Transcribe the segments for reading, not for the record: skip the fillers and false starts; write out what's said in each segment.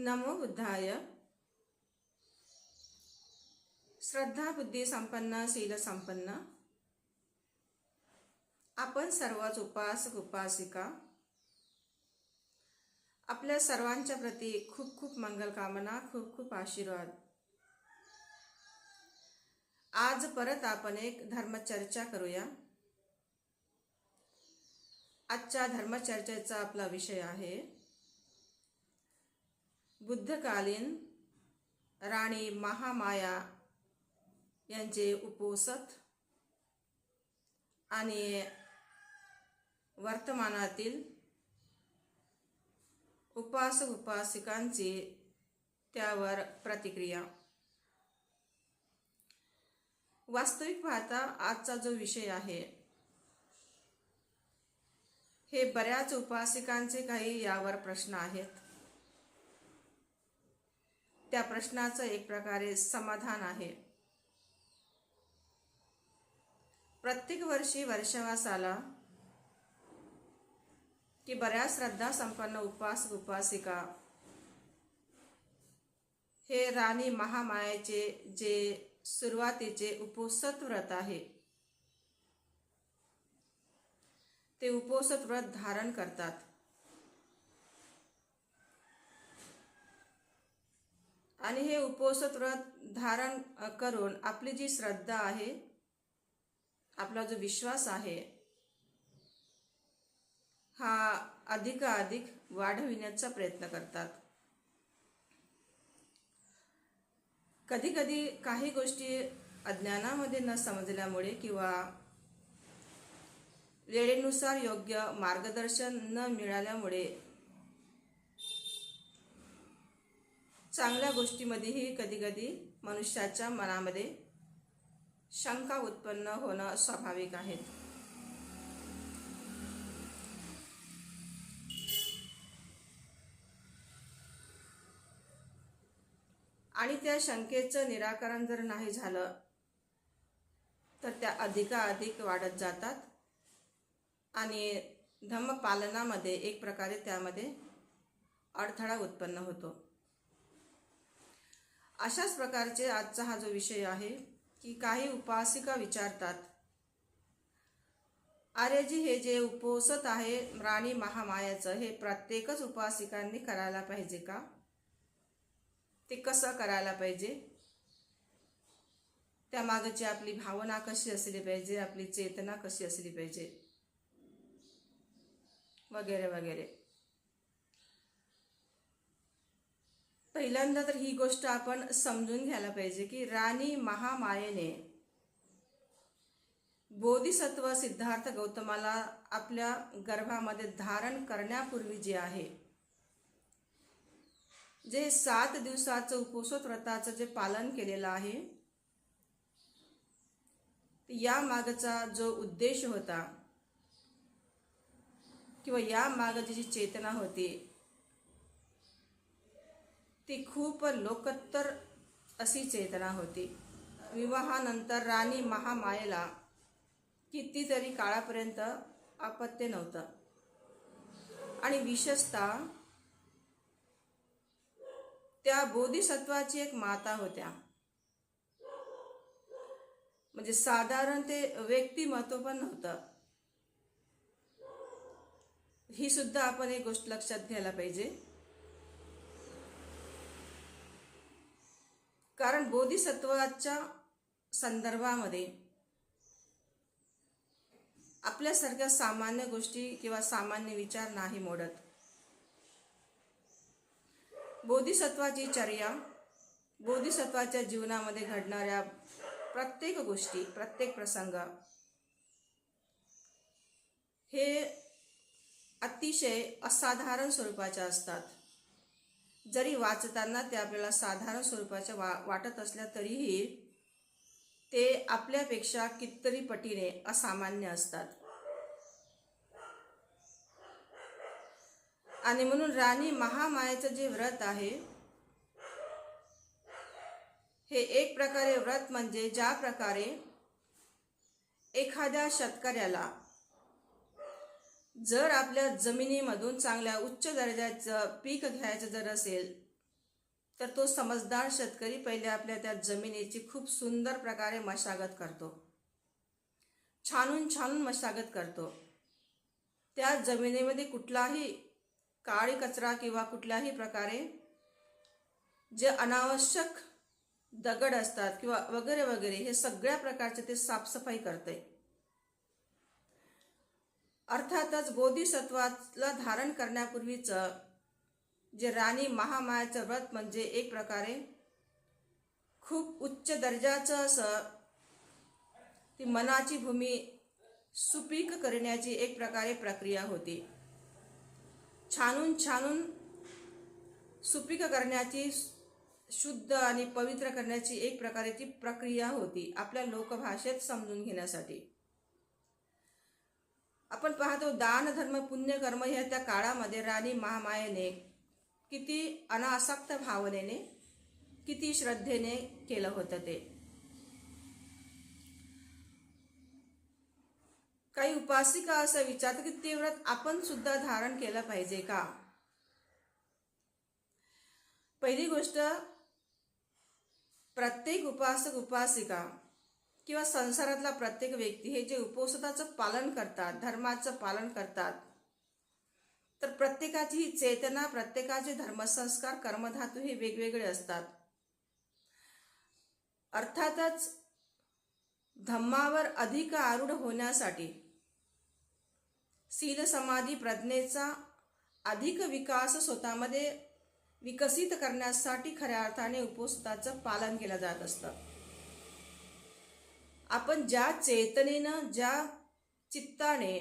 नमो बुद्धाय. श्रद्धा बुद्धी संपन्न शील संपन्न आपण सर्वच उपासक उपासिका आपल्या सर्वांच्या प्रती खूप खूप मंगल कामना, खूप खूप आशीर्वाद. आज परत आपण एक धर्मचर्चा करूया. आजच्या धर्मचर्चेचा आपला विषय आहे बुद्धकालीन राणी महामाया यांचे उपोसत आणि वर्तमानातील उपासक उपासिकांची त्यावर प्रतिक्रिया. वास्तविक पाहता आजचा जो विषय आहे हे बऱ्याच उपासिकांचे काही यावर प्रश्न आहेत. त्या प्रश्नाचं एक प्रकारे समाधान आहे. प्रत्येक वर्षी वर्षावासाला की बऱ्याच श्रद्धा संपन्न उपासक उपासिका हे राणी महामायेचे जे सुरुवातीचे उपोसत व्रत आहे ते उपोसत व्रत धारण करतात. आणि हे उपोसत व्रत धारण करून आपली जी श्रद्धा आहे, आपला जो विश्वास आहे हा अधिकाधिक वाढविण्याचा प्रयत्न करतात. कधी कधी काही गोष्टी अज्ञानामध्ये न समजल्यामुळे किंवा वेळेनुसार योग्य मार्गदर्शन न मिळाल्यामुळे चांगल्या गोष्टीमध्येही कधी कधी मनुष्याच्या मनामध्ये शंका उत्पन्न होणं स्वाभाविक आहे. आणि त्या शंकेचं निराकरण जर नाही झालं तर त्या अधिकाधिक वाढत जातात आणि धम्मपालनामध्ये एक प्रकारे त्यामध्ये अडथळा उत्पन्न होतो. अशाच प्रकारचे आजचा हा जो विषय आहे की काही उपासिका विचारतात, अरे जी हे जे उपोसत आहे राणी महामायाचं हे प्रत्येकच उपासिकांनी करायला पाहिजे का? ते कसं करायला पाहिजे? त्यामागची आपली भावना कशी असली पाहिजे, आपली चेतना कशी असली पाहिजे, वगैरे वगैरे. पहिल्यांदा तर ही गोष्ट आपण समजून घ्यायला पाहिजे की राणी महामायेने बोधिसत्व सिद्धार्थ गौतमाला आपल्या गर्भामध्ये धारण करण्यापूर्वी जे आहे जे 7 दिवसाचं उपोसत व्रताचं जे पालन केलेलं आहे या मागचा जो उद्देश होता किंवा या मागची जी चेतना होती ती खूप लोकोत्तर अशी चेतना होती. विवाहानंतर राणी महामायेला कितीतरी काळापर्यंत अपत्य नव्हतं आणि विशेषतः त्या बोधिसत्वाची एक माता होत्या. म्हणजे साधारण ते व्यक्तिमत्व पण नव्हतं. ही सुद्धा आपण एक गोष्ट लक्षात घ्यायला पाहिजे. कारण बोधिसत्वाच्या संदर्भामध्ये आपल्यासारख्या सामान्य गोष्टी किंवा सामान्य विचार नाही मोडत. बोधिसत्वाची चर्या, बोधिसत्वाच्या जीवनामध्ये घडणाऱ्या प्रत्येक गोष्टी, प्रत्येक प्रसंग हे अतिशय असाधारण स्वरूपाच्या असतात. जरी वाचताना ते आपल्याला साधारण स्वरूपाच्या वाटत असल्या तरीही ते आपल्यापेक्षा कितीतरी पटीने असामान्य असतात. आणि म्हणून राणी महामायेचं जे व्रत आहे हे एक प्रकारे व्रत म्हणजे ज्या प्रकारे एखाद्या शेतकऱ्याला जर आपल्या जमिनीमधून चांगल्या उच्च दर्जाचं पीक घ्यायचं जर असेल तर तो समजदार शेतकरी पहिले आपल्या त्या जमिनीची खूप सुंदर प्रकारे मशागत करतो, छानून छानून मशागत करतो. त्या जमिनीमध्ये कुठलाही काळी कचरा किंवा कुठल्याही प्रकारे जे अनावश्यक दगड असतात किंवा वगैरे वगैरे हे सगळ्या प्रकारचे ते साफसफाई करते. अर्थातच बोधिसत्वाला धारण करण्यापूर्वीच जे राणी महामायाचं व्रत म्हणजे एक प्रकारे खूप उच्च दर्जाचं असं ती मनाची भूमी सुपीक करण्याची एक प्रकारे प्रक्रिया होती. छानून छानून सुपीक करण्याची, शुद्ध आणि पवित्र करण्याची एक प्रकारे ती प्रक्रिया होती, आपल्या लोकभाषेत समजून घेण्यासाठी. आपण पाहतो दान धर्म पुण्य कर्म ह्या त्या काळामध्ये राणी महामायेने किती अनासक्त भावनेने, किती श्रद्धेने केलं होतं. ते काही उपासिका असं विचारतात की ते व्रत आपण सुद्धा धारण केलं पाहिजे का. पहिली गोष्ट, प्रत्येक उपासक उपासिका किंवा संसारातला प्रत्येक व्यक्ती हे जे उपवासाचं पालन करतात, धर्माचं पालन करतात, तर प्रत्येकाची ही चेतना, प्रत्येकाचे धर्मसंस्कार, कर्मधातू हे वेगवेगळे असतात. अर्थातच धम्मावर अधिक आरूढ होण्यासाठी, शील समाधी प्रज्ञेचा अधिक विकास स्वतःमध्ये विकसित करण्यासाठी खऱ्या अर्थाने उपवासाचं पालन केलं जात असतं. आपण ज्या चेतनेनं, ज्या चित्ताने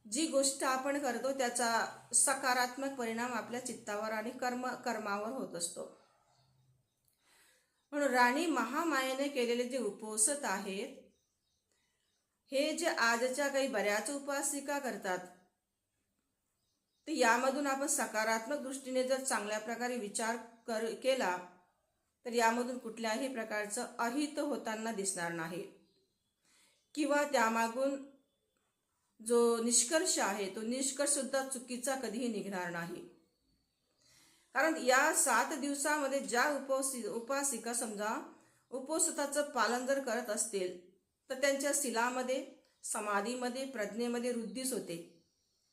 जी गोष्ट आपण करतो त्याचा सकारात्मक परिणाम आपल्या चित्तावर आणि कर्मावर होत असतो. म्हणून राणी महामायेने केलेले जे उपवास आहेत, हे जे आजच्या काही बऱ्याच उपासिका करतात, तर यामधून आपण सकारात्मक दृष्टीने जर चांगल्या प्रकारे विचार केला तर यामधून कुठल्याही प्रकारचं अहित होताना दिसणार नाही, किंवा त्यामागून जो निष्कर्ष आहे तो निष्कर्ष सुद्धा चुकीचा कधीही निघणार नाही. कारण या 7 दिवसामध्ये ज्या उपासिका समजा उपवासाचं पालन जर करत असतील तर त्यांच्या शीलामध्ये, समाधीमध्ये, प्रज्ञेमध्ये वृद्धीच होते,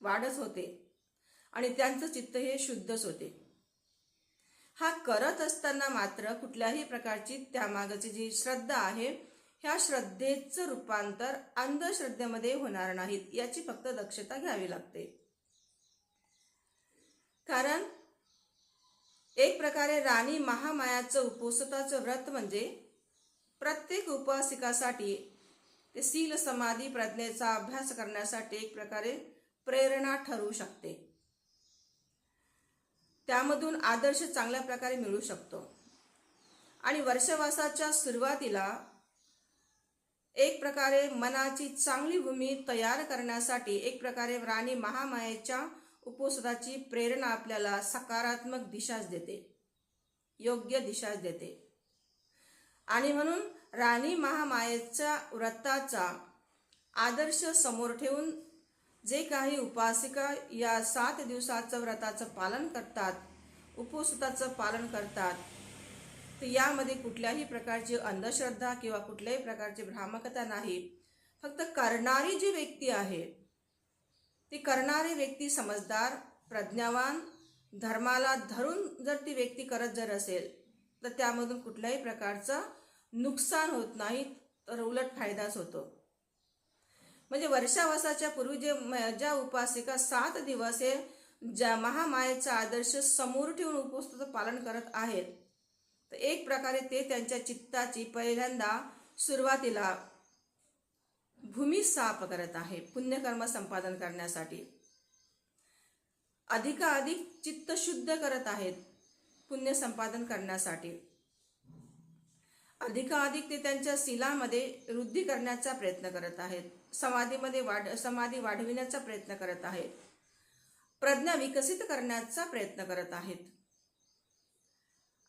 वाढच होते आणि त्यांचं चित्त हे शुद्धच होते. हा करत असताना मात्र कुठल्याही प्रकारची त्यामागची जी श्रद्धा आहे, ह्या श्रद्धेचं रूपांतर अंधश्रद्धेमध्ये होणार नाहीत, याची फक्त दक्षता घ्यावी लागते. कारण एक प्रकारे राणी महामायाचं उपवासाचं व्रत म्हणजे प्रत्येक उपासिकासाठी ते शील समाधी प्रज्ञेचा अभ्यास करण्यासाठी एक प्रकारे प्रेरणा ठरू शकते. त्यामधून आदर्श चांगल्या प्रकारे मिळू शकतो. आणि वर्षवासाच्या सुरुवातीला एक प्रकारे मनाची चांगली भूमी तयार करण्यासाठी एक प्रकारे राणी महामायेच्या उपवासाची प्रेरणा आपल्याला सकारात्मक दिशाच देते, योग्य दिशाच देते. आणि म्हणून राणी महामायेच्या व्रताचा आदर्श समोर ठेवून जे काही उपासिका या 7 दिवसाचं व्रताचं पालन करतात, उपवासाचं पालन करतात, तर यामध्ये कुठल्याही प्रकारची अंधश्रद्धा किंवा कुठल्याही प्रकारची भ्रामकता नाही. फक्त करणारी जी व्यक्ती आहे, ती करणारी व्यक्ती समजदार, प्रज्ञावान, धर्माला धरून जर ती व्यक्ती करत जर असेल तर त्यामधून कुठल्याही प्रकारचं नुकसान होत नाही, तर उलट फायदाच होतो. म्हणजे वर्षावासाच्या पूर्वी ज्या उपासिका 7 दिवस हे ज्या महामायेचा आदर्श समोर ठेवून उपवासाचं पालन करत आहेत, तर एक प्रकारे ते त्यांच्या चित्ताची पहिल्यांदा सुरुवातीला भूमी साफ करत आहे, पुण्यकर्म संपादन करण्यासाठी. अधिकाधिक चित्त शुद्ध करत आहेत पुण्य संपादन करण्यासाठी. अधिकाधिक ते त्यांच्या शीलामध्ये वृद्धी करण्याचा प्रयत्न करत आहेत, समाधी वाढविण्याचा प्रयत्न करत आहेत, प्रज्ञा विकसित करण्याचा प्रयत्न करत आहेत.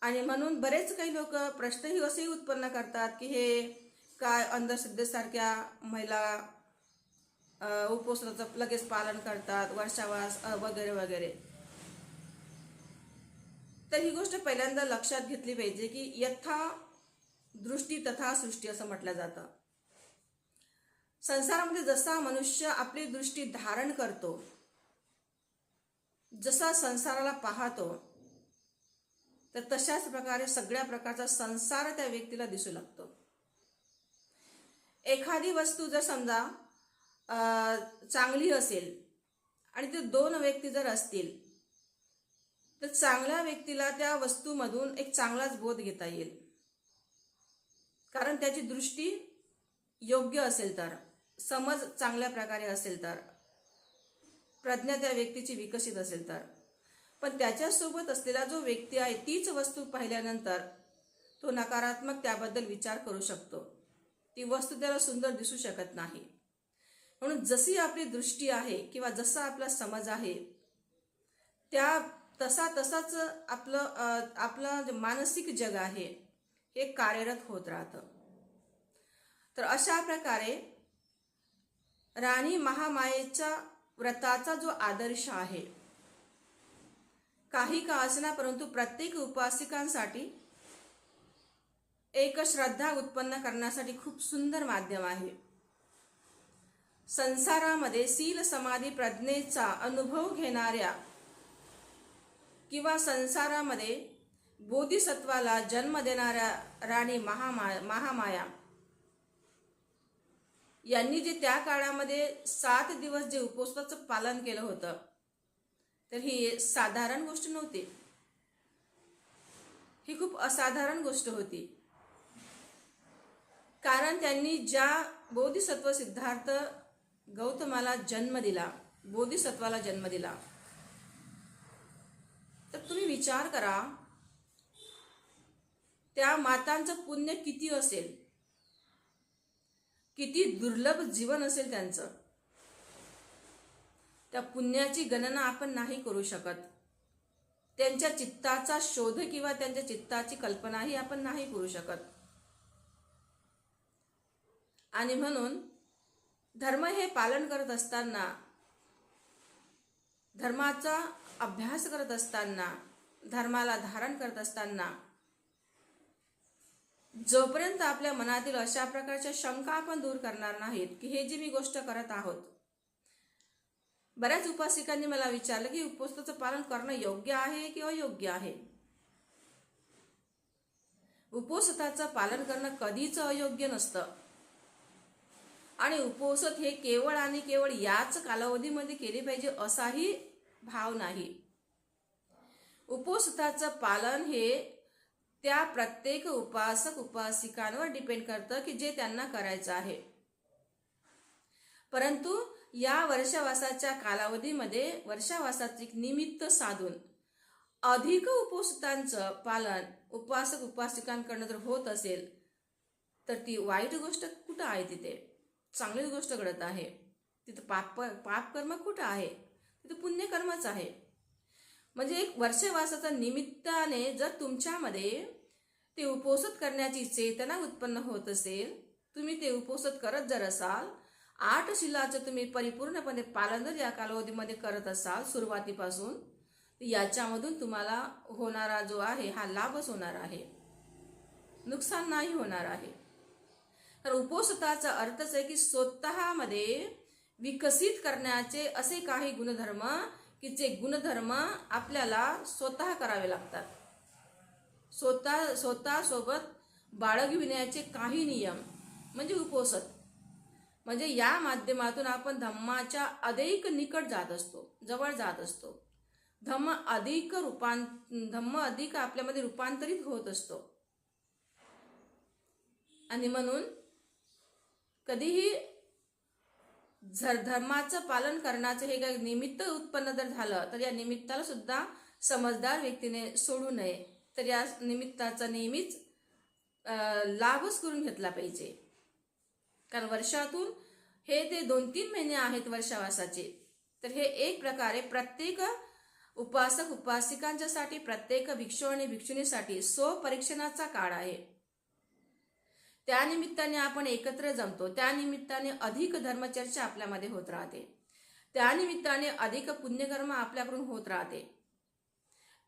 आणि म्हणून बरेच काही लोक प्रश्नही असेही उत्पन्न करतात की हे काय अंधश्रद्धेसारख्या महिला उपवासाचं लगेच पालन करतात, वर्षावास वगैरे वगैरे. तर ही गोष्ट पहिल्यांदा लक्षात घेतली पाहिजे की यथा दृष्टी तथा सृष्टी असं म्हटलं जातं. संसारामध्ये जसा मनुष्य आपली दृष्टी धारण करतो, जसा संसाराला पाहतो, तर तशाच प्रकारे सगळ्या प्रकारचा संसार त्या व्यक्तीला दिसू लागतो. एखादी वस्तू जर समजा चांगली असेल आणि ते दोन व्यक्ती जर असतील, तर चांगल्या व्यक्तीला त्या वस्तूमधून एक चांगलाच बोध घेता येईल, कारण त्याची दृष्टी योग्य असेल तर, समज चांगल्या प्रकारे असेल तर, प्रज्ञा त्या व्यक्तीची विकसित असेल तर. पण त्याच्यासोबत असलेला जो व्यक्ती आहे तीच वस्तू पाहिल्यानंतर तो नकारात्मक त्याबद्दल विचार करू शकतो. ती वस्तू त्याला सुंदर दिसू शकत नाही. म्हणून जशी आपली दृष्टी आहे किंवा जसा आपला समज आहे त्या तसाच आपलं जे मानसिक जग आहे हे कार्यरत होत राहतं. तर अशा प्रकारे राणी महामायेच्या व्रताचा जो आदर्श आहे, काही का असना परंतु प्रत्येक उपासिकांसाठी एक श्रद्धा उत्पन्न करण्यासाठी खूप सुंदर माध्यम आहे. संसारामध्ये शील समाधी प्रज्ञेचा अनुभव घेणाऱ्या किंवा संसारामध्ये बोधिसत्वाला जन्म देणाऱ्या राणी महामाया यांनी जे त्या काळामध्ये 7 दिवस जे उपवासाचं पालन केलं होतं, तर ही साधारण गोष्ट नव्हती. ही खूप असाधारण गोष्ट होती. कारण त्यांनी ज्या बोधिसत्व सिद्धार्थ गौतमाला जन्म दिला, बोधिसत्वाला जन्म दिला, तर तुम्ही विचार करा त्या मातांचं पुण्य किती असेल, किती दुर्लभ जीवन असेल त्यांचं. त्या पुण्याची गणना आपण नाही करू शकत. त्यांच्या चित्ताचा शोध किंवा त्यांच्या चित्ताची कल्पनाही आपण नाही करू शकत. आणि म्हणून धर्म हे पालन करत असताना, धर्माचा अभ्यास करत असताना, धर्माला धारण करत असताना जोपर्यंत आपल्या मनातील अशा प्रकारच्या शंका आपण दूर करणार नाहीत की हे जी मी गोष्ट करत आहोत. बऱ्याच उपासिकांनी मला विचारलं की उपवासाचं पालन करणं योग्य आहे की अयोग्य आहे. उपवासाचं पालन करणं कधीच अयोग्य नसतं. आणि उपवास हे केवळ आणि केवळ याच कालावधीमध्ये केले पाहिजे असाही भाव नाही. उपवासाचं पालन हे त्या प्रत्येक उपासक उपासिकांवर डिपेंड करतं की जे त्यांना करायचं आहे. परंतु या वर्षावासाच्या कालावधीमध्ये वर्षावासाचे निमित्त साधून अधिक उपवासांचं पालन उपासक उपासिकांकडून जर होत असेल तर ती वाईट गोष्ट कुठं आहे? तिथे चांगलीच गोष्ट घडत आहे. तिथं पापकर्म कुठं आहे? तिथं पुण्यकर्मच आहे. म्हणजे एक वर्षवासाच्या निमित्ताने जर तुमच्यामध्ये ते उपवास करण्याची चेतना उत्पन्न होत असेल, तुम्ही ते उपवास करत जर असाल, 8 शिलाचं तुम्ही परिपूर्णपणे पालन जर या कालावधीमध्ये करत असाल सुरुवातीपासून, याच्यामधून तुम्हाला होणारा जो आहे हा लाभच होणार आहे, नुकसान नाही होणार आहे. तर उपवासाचा अर्थच आहे की स्वतःमध्ये विकसित करण्याचे असे काही गुणधर्म की जे गुणधर्म आपल्याला स्वतः करावे लागतात. स्वतः सोबत बाळगविण्याचे काही नियम म्हणजे उपवास. म्हणजे या माध्यमातून आपण धम्माच्या अधिक निकट जात असतो, जवळ जात असतो. धम्म अधिक आपल्यामध्ये रूपांतरित होत असतो. आणि म्हणून कधीही जर धर्माचं पालन करण्याचं हे काही निमित्त उत्पन्न जर झालं तर या निमित्ताला सुद्धा समजदार व्यक्तीने सोडू नये. तर या निमित्ताचा नेहमीच लाभच करून घेतला पाहिजे. कारण वर्षातून हे ते 2-3 महिने आहेत वर्षावासाचे. तर हे एक प्रकारे प्रत्येक उपासक उपासिकांच्यासाठी, प्रत्येक भिक्षू आणि भिक्षुणीसाठी स्वपरीक्षणाचा काळ आहे. त्या निमित्ताने आपण एकत्र जमतो, त्या निमित्ताने अधिक धर्मचर्चा आपल्यामध्ये होत राहते, त्या निमित्ताने अधिक पुण्यकर्म आपल्याकडून होत राहते,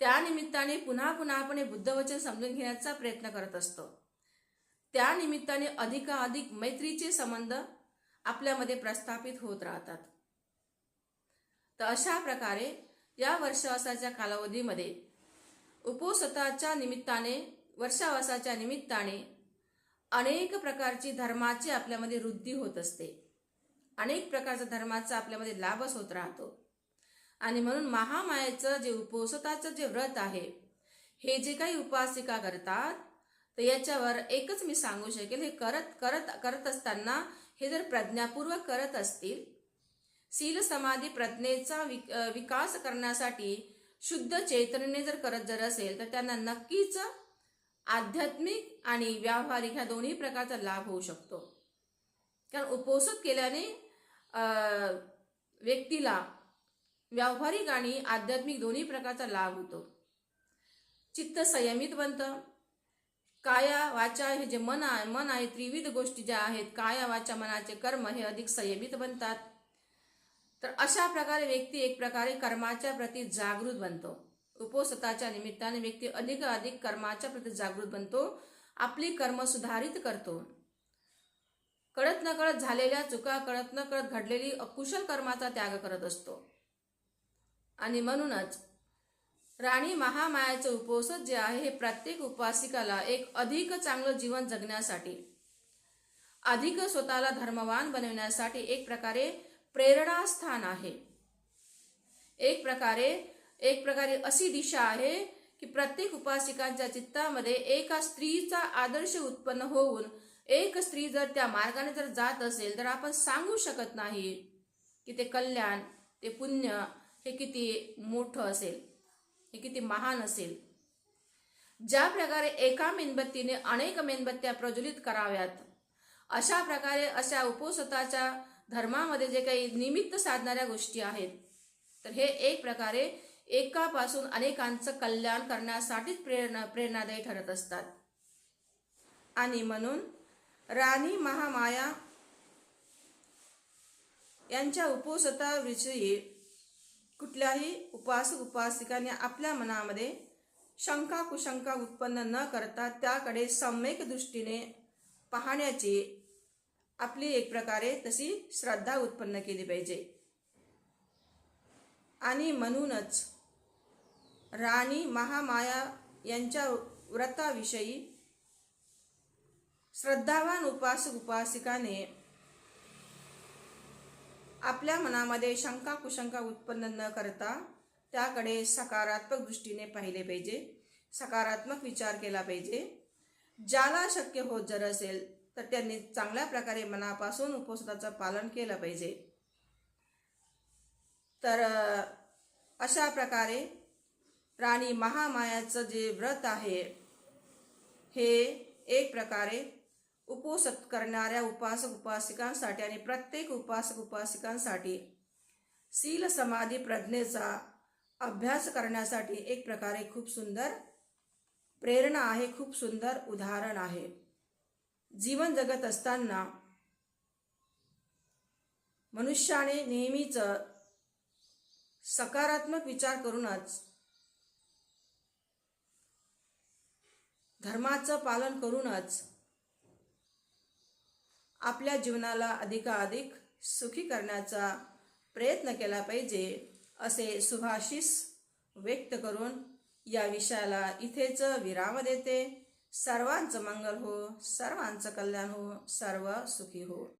त्या निमित्ताने पुन्हा पुन्हा आपण हे बुद्धवचन समजून घेण्याचा प्रयत्न करत असतो. त्या निमित्ताने अधिकाधिक मैत्रीचे संबंध आपल्यामध्ये प्रस्थापित होत राहतात. तर अशा प्रकारे या वर्षावासाच्या कालावधीमध्ये उपोषणाच्या निमित्ताने, वर्षावासाच्या निमित्ताने अनेक प्रकारची धर्माची आपल्यामध्ये वृद्धी होत असते. अनेक प्रकारचा धर्माचा आपल्यामध्ये लाभच होत राहतो. आणि म्हणून महामायेचं जे उपोषणाचं जे व्रत आहे, हे जे काही उपासिका करतात, तर याच्यावर एकच मी सांगू शकेल, हे करत असताना हे जर प्रज्ञापूर्वक करत असतील, शील समाधी प्रज्ञेचा विकास करण्यासाठी शुद्ध चैतन्याने जर असेल, तर त्यांना नक्कीच आध्यात्मिक आणि व्यावहारिक ह्या दोन्ही प्रकारचा लाभ होऊ शकतो. कारण उपोषण केल्याने व्यक्तीला व्यावहारिक आणि आध्यात्मिक दोन्ही प्रकारचा लाभ होतो. चित्त संयमित बनतं. काया वाचा हे जे मन आहे, त्रिविध गोष्टी ज्या आहेत, काया वाचा मनाचे कर्म हे अधिक संयमित बनतात. तर अशा प्रकारे व्यक्ती एक प्रकारे कर्माच्या प्रती जागृत बनतो. उपोषणाच्या निमित्ताने व्यक्ती अधिक कर्माच्या प्रती जागृत बनतो. आपली कर्म सुधारित करतो. कळत न कळत झालेल्या चुका, कळत न कळत घडलेली अकुशल कर्माचा त्याग करत असतो. आणि म्हणूनच राणी महामायाचे उपोषण जे आहे, हे प्रत्येक उपासिकाला एक अधिक चांगलं जीवन जगण्यासाठी, अधिक स्वतःला धर्मवान बनवण्यासाठी एक प्रकारे प्रेरणास्थान आहे. एक प्रकारे अशी दिशा आहे की प्रत्येक उपासिकांच्या चित्तामध्ये एका स्त्रीचा आदर्श उत्पन्न होऊन एक स्त्री जर त्या मार्गाने जर जात असेल, तर आपण सांगू शकत नाही की ते कल्याण, ते पुण्य हे किती मोठं असेल, हे किती महान असेल. ज्या प्रकारे एका मेणबत्तीने अनेक मेणबत्त्या प्रज्वलित कराव्यात, अशा प्रकारे अशा उपोषणाच्या धर्मामध्ये जे काही निमित्त साधणाऱ्या गोष्टी आहेत, तर हे एक प्रकारे एकापासून अनेकांचं कल्याण करण्यासाठीच प्रेरणादायी ठरत असतात. आणि म्हणून राणी महामाया यांच्या उपोषणाविषयी कुठल्याही उपासक उपासिकाने आपल्या मनामध्ये शंका कुशंका उत्पन्न न करता त्याकडे सम्यक दृष्टीने पाहण्याची आपली एक प्रकारे तशी श्रद्धा उत्पन्न केली पाहिजे. आणि म्हणूनच राणी महामाया यांच्या व्रताविषयी श्रद्धावान उपासक उपासिकाने आपल्या मनामध्ये शंका कुशंका उत्पन्न न करता त्याकडे सकारात्मक दृष्टीने पाहिले पाहिजे, सकारात्मक विचार केला पाहिजे. ज्याला शक्य होत जर असेल, तर त्यांनी चांगल्या प्रकारे मनापासून उपोषणाचं पालन केलं पाहिजे. तर अशा प्रकारे राणी महामायाचं जे व्रत आहे, हे एक प्रकारे उपोषण करणाऱ्या उपासक उपासिकांसाठी आणि प्रत्येक उपासक उपासिकांसाठी शील समाधी प्रज्ञेचा अभ्यास करण्यासाठी एक प्रकारे खूप सुंदर प्रेरणा आहे, खूप सुंदर उदाहरण आहे. जीवन जगत असताना मनुष्याने नेहमीच सकारात्मक विचार करूनच, धर्माचं पालन करूनच आपल्या जीवनाला अधिकाधिक सुखी करण्याचा प्रयत्न केला पाहिजे, असे सुभाषिस व्यक्त करून या विषयाला इथेच विराम देते. सर्वांचं मंगल हो, सर्वांचं कल्याण हो, सर्व सुखी हो.